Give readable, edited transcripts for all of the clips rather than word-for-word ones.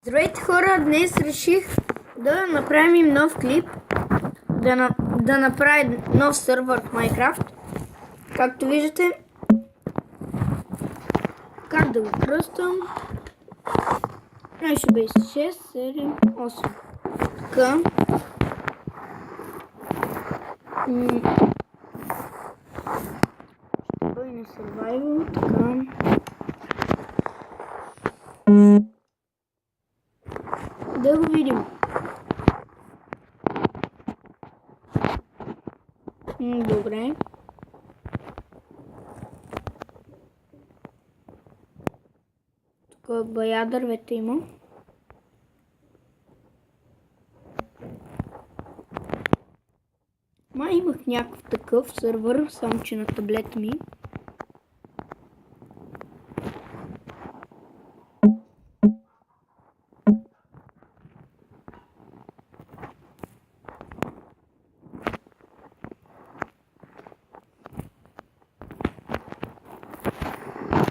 Здравейте хора, днес реших да направим нов клип, да направим нов сървър в Minecraft. Както виждате, как да го кръстам. Ще бъде 6, 7, 8. Така. Ще бъде на survival, така. Да го видим. Добре. Тук бая дървета има. Имах някакъв такъв сървър, само че на таблета ми.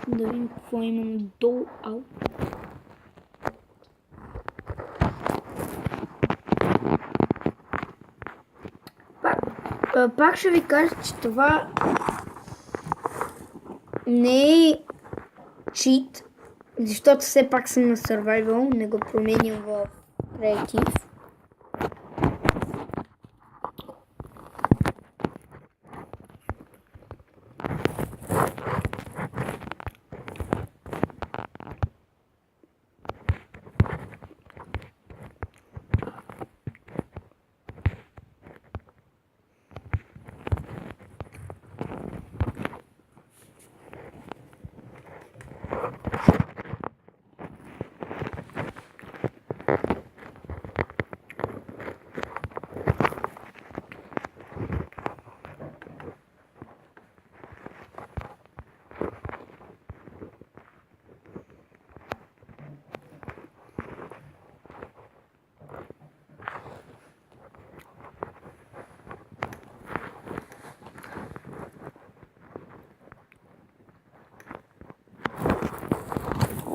Да видим какво имам долу. Пак ще ви кажа, че това не е чит, защото все пак съм на survival, не го променям в creative.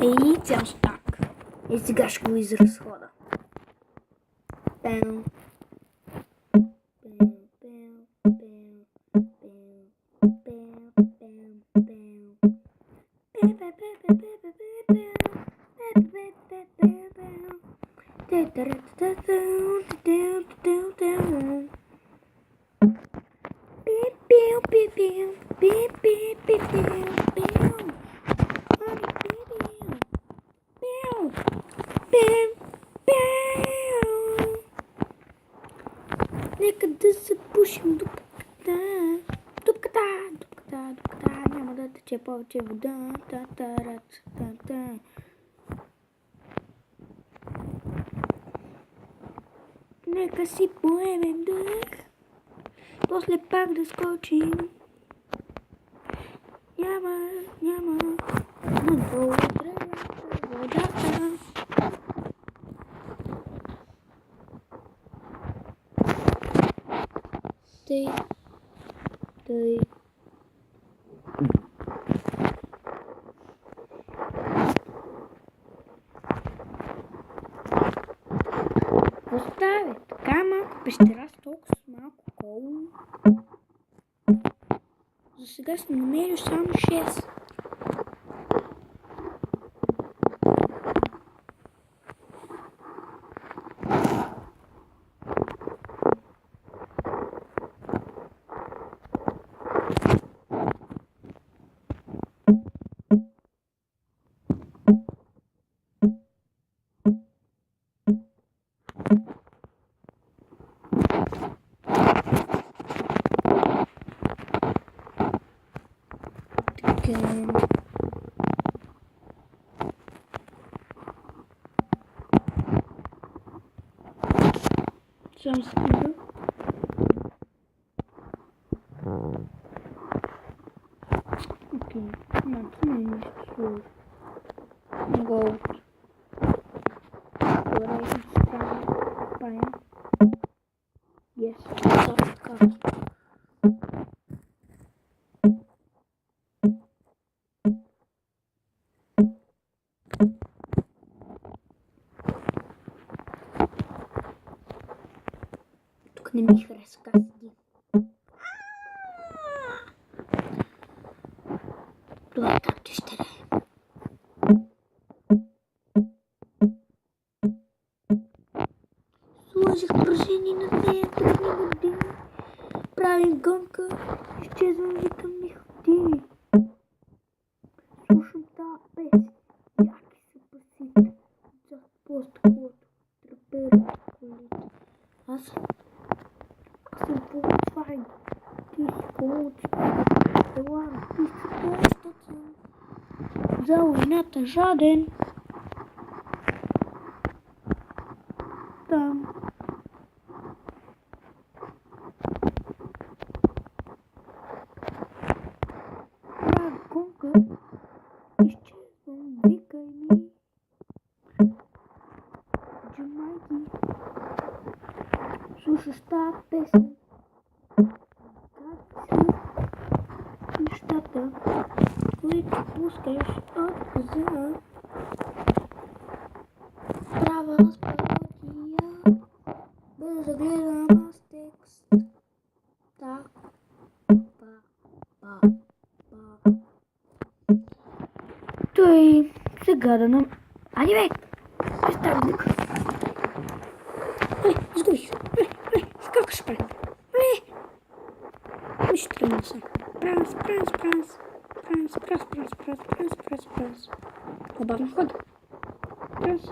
И цял стак. И сега ще го изразхода. Пем. Нека да запушим дупката. Няма да тече повече вода. Нека си поемем дъх. После пак да скочим. Няма надолу трябва водата. Тъй. Оставя така малко пещера с толкова малко коло. За сега съм намерил само 6. Само секунда. Окей, не е нищо сложно. Голд. Добре, пая. Yes, така. не ми хареса как седи. Добре, както ще да е. Сложих пружини на нея, тръгни години. Правим гонка, изчезвам, викам ми ходи. Слушам тази песен, яки се пасите, зад по стъклото, тръпера колите. Аз съм Volkswagen, ти си колоци, ела, ти си плащата, за войната жаден. Там. Правя гонка, изчезвам, викай ми. Джамайки, слушаш тази песен. Как си нещата, които пускаш от газа. Права с пародия, без да гледам аз текст. Так, па. Той сега да нам... Айде бе! Представи дъка. Изгубих. Сколько ще прави? Ще тръгна съм. Пранс. Обавно хода. Пранс.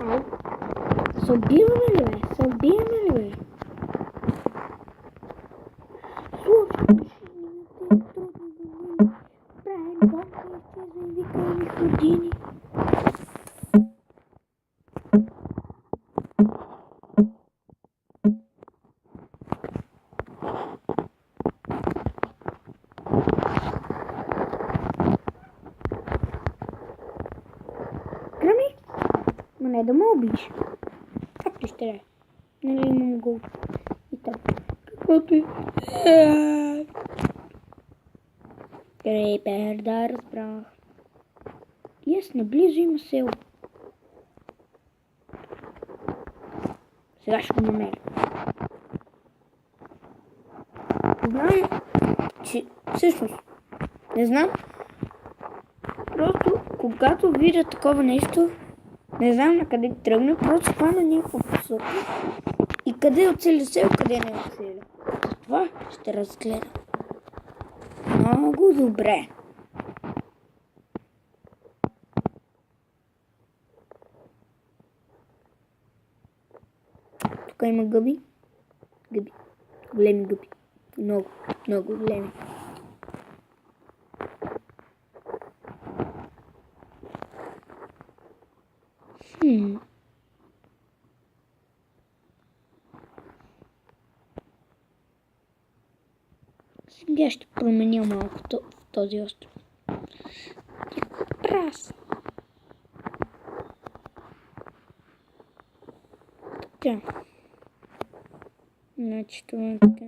Ау. Се убиваме ли бе? Слушай, машините, трудни години. Правим гонка, изчезвам, викам ми ходини. Грами? Ма не да ме убиш. Както ще е. Нали имам гол. И така. Каквото и... Крипер, да разбрах. И аз наблизо има село. Сега ще го намеря. Знам, че всъщност не знам. Просто когато видя такова нещо, не знам на къде тръгна, просто хвана някаква посока и къде е оцеля село, къде не е оцеля. Това ще разгледам. Много добре. Тук има гъби. Големи гъби. Много големи. Сега ще променя малко в този остров. Прас. Така. Значи това е така.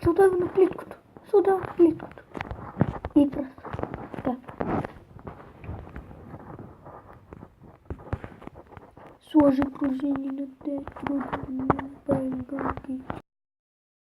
Сюда на плиткото. И просто. Така. Сложи пружини на те, трудни,